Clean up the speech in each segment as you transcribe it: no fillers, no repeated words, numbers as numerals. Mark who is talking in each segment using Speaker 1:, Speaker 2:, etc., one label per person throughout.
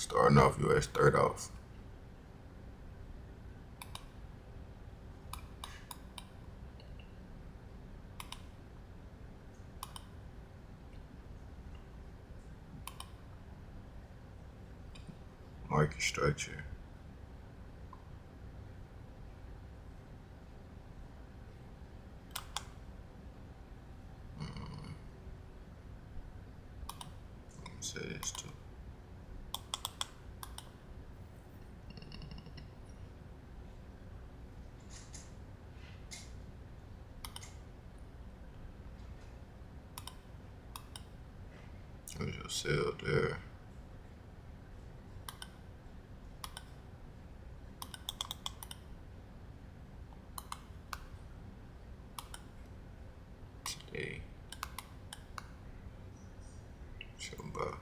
Speaker 1: Starting off, US third off. Market structure. Let me say this too. There's your sale there. Today. Show about.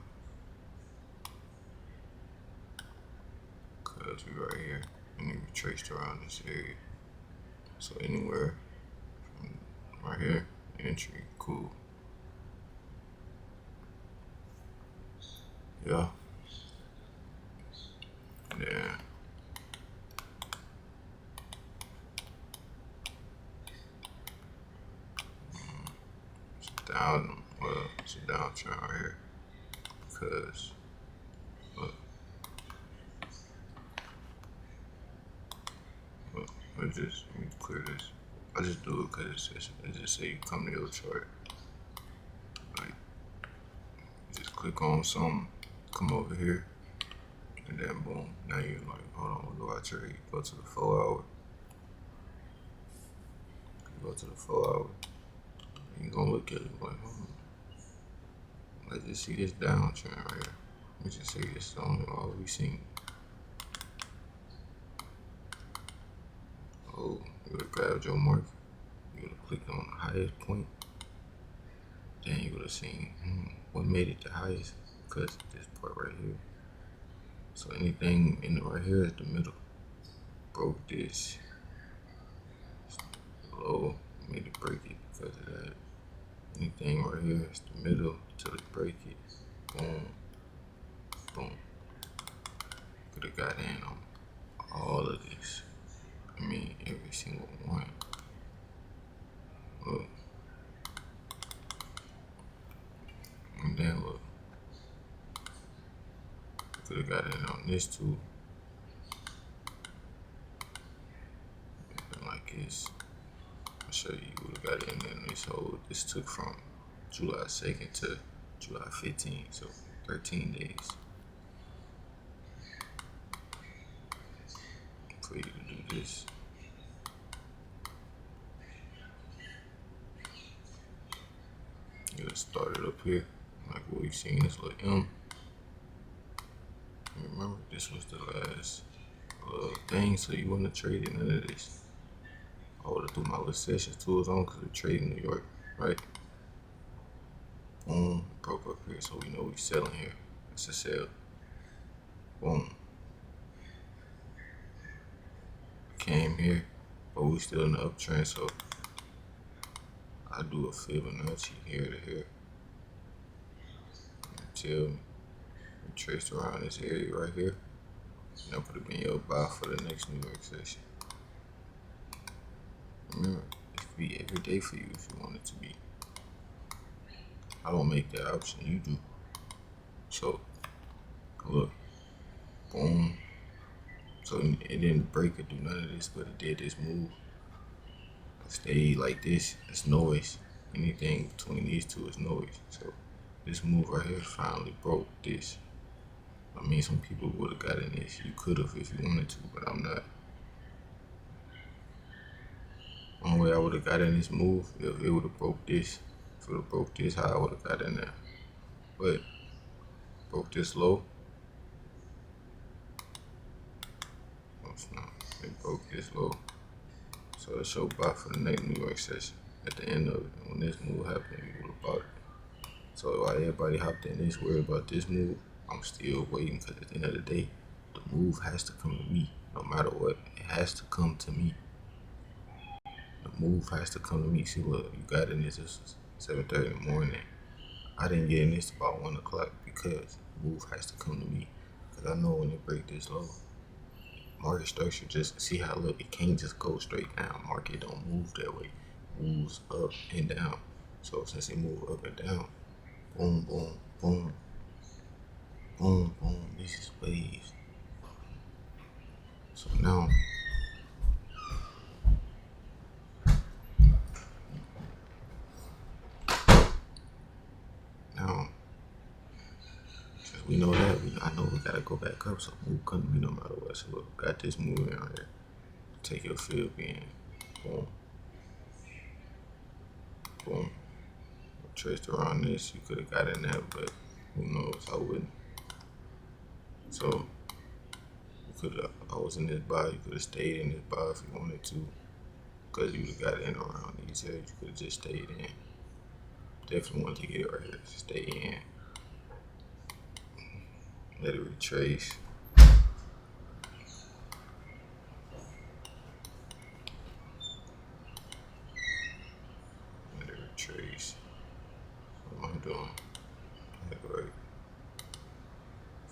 Speaker 1: Cause we right here. And then we traced around this area. So anywhere from right here, entry, cool. Yeah. Yeah. It's it's a downtrend right here. Because look, let me clear this. I just do it because it just say you come to your chart. Like, just click on something, come over here, and then boom. Now you're like, hold on, what do I trade? Go to the 4 hour. You go to the 4 hour. And you're gonna look at it like, let's just see this downtrend right here. Let me just say this only all we seen. Oh, you would have grabbed your mark. You would have clicked on the highest point. Then you would have seen what made it the highest, because this part right here. So anything in the right here is the middle. Broke this low, made it break it because of that. Anything right here is the middle till it break it. Boom, boom. Could have got in on all of this. I mean, every single one. Look. And then look. Could have got in on this too. Like this. I'll show you would have got in on this whole. This took from July 2nd to July 15th, so 13 days for you to do this. You gotta start it up here, like what we seen this little M. Remember, this was the last thing, so you wouldn't have traded none of this. I would have threw my little session tools on because we trade in New York, right? Boom, broke up here, so we know we selling here. It's a sell. Boom. Came here, but we still in the uptrend, so I do a Fibonacci here to here. Until we traced around this area right here. And that would have been your buy for the next New York session. Remember, it could be every day for you if you want it to be. I don't make that option, you do. So, look, boom. So it didn't break or do none of this, but it did this move. It stayed like this, it's noise. Anything between these two is noise. So this move right here finally broke this. I mean, some people would have got in this. You could have if you wanted to, but I'm not. Only way I would have got in this move if it would have broke this. If it would have broke this, how I would have got in there. But broke this low. It broke this low. So it's your buy for the next New York session. At the end of it, when this move happened, you would have bought it. So while everybody hopped in this, worried about this move, I'm still waiting, because at the end of the day, the move has to come to me. No matter what, it has to come to me. The move has to come to me. See, look, you got in this was 7:30 in the morning. I didn't get in this about 1 o'clock because the move has to come to me. Cause I know when it break this low, market structure, just see how, look, it can't just go straight down. Market don't move that way. It moves up and down. So since it move up and down, boom, boom, boom, boom, boom, this is waves. So now since we know that, I know we gotta go back up, so move couldn't be no matter what. So look, got this moving out here. Take your field in. Boom. Boom. Traced around this, you could have got in that, but who knows? I wouldn't. So you could have. I was in this bar. You could have stayed in this bar if you wanted to, because you would have got in around these areas. You could have just stayed in. Definitely wanted to get it right here. Stay in. Let it retrace. Let it retrace. What am I doing? Like right.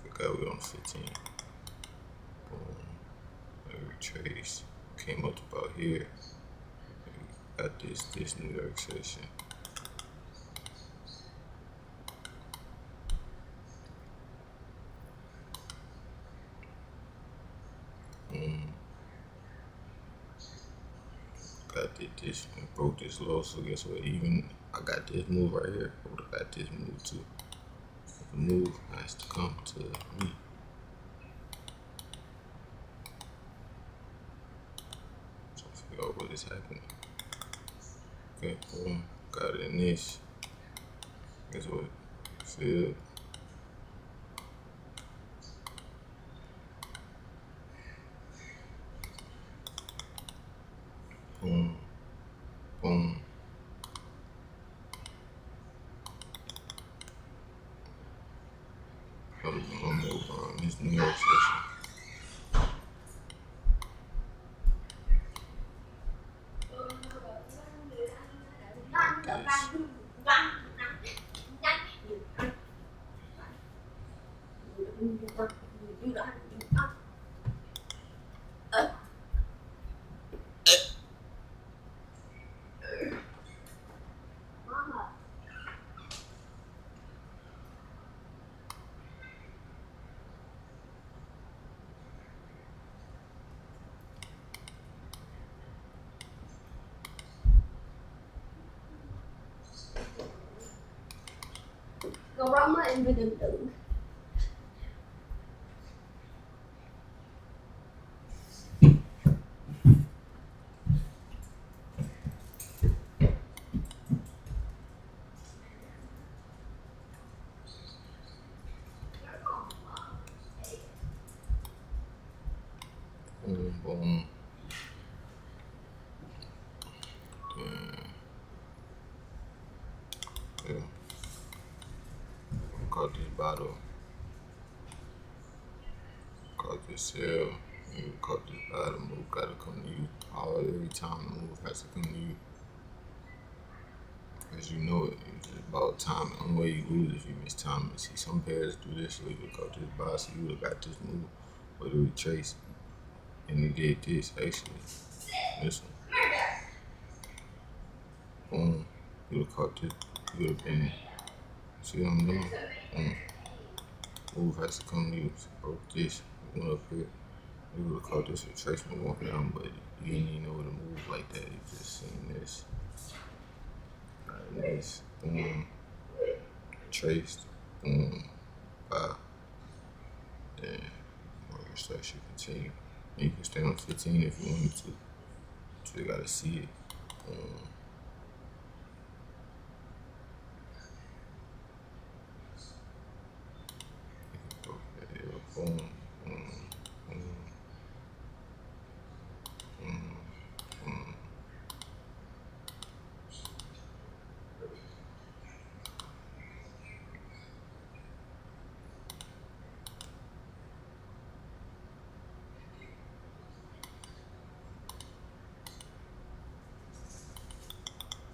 Speaker 1: Forgot we on 15. Boom. Let it retrace. Came up to about here. Got this New York session. Got this and broke this low, so guess what? Even I got this move right here. I would have got this move too. The move has to come to me. So figure out what is happening. Okay, boom. Got it in this. Guess what? Field. Boom. Boom. I'm gonna move on this New York session. Like this.
Speaker 2: Còn rong á em phải tưởng tượng.
Speaker 1: Boom, boom. Yeah. Caught this bottle. Caught this sale. You caught this bottom move. Gotta come to you. Every time the move has to come to you. As you know it, it's just about time. The only way you lose if you miss time. See, some pairs do this, so you would caught this buy, so you would have got this move, but it retraced, and it did this actually. This one, boom, you would have caught this. You would have been. See what I'm doing? Boom. Move has to come to you. So broke this, went up here. You would have caught this retracement walking down, but you didn't even know what to move like that. You just seen this. This, boom, traced, boom, bye. Then market structure continue. And you can stay on 15 if you wanted to. So you gotta see it. Boom, boom, boom, boom, boom.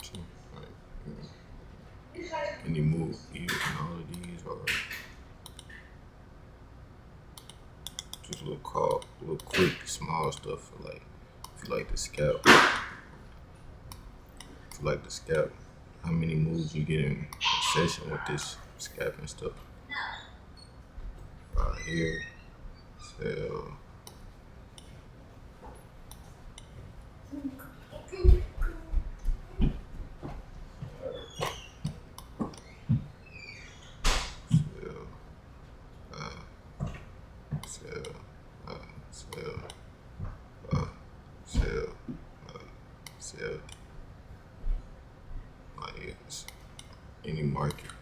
Speaker 1: So, like, any move either in all of these or Just a little call, little quick, small stuff for like, if you like the scalp. If you like the scalp, how many moves you get in a session with this scalping stuff. Right here, sell. Sell, sell, sell, sell. Like it's any market.